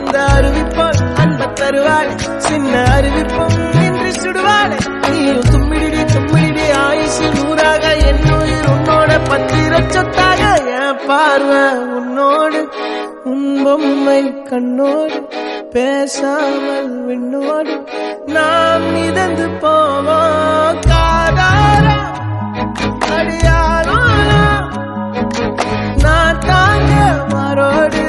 அந்த அறிவிப்போல் அன்ப தருவாள் சின்ன அறிவிப்பும் இன்று சுடுவாள் நீயும் தும்மிடி தும்மிடி ஆயுசு நூறாக என் உயிர் உன்னோட பத்திர சொத்தாக என் பார்வை உன்னோடு உன் பொம்மை கண்ணோடு பேசாமல் விண்ணோடு நாம் மிதந்து போவோம் காதாரா அடியாரோ நான் தாங்க மாறோடு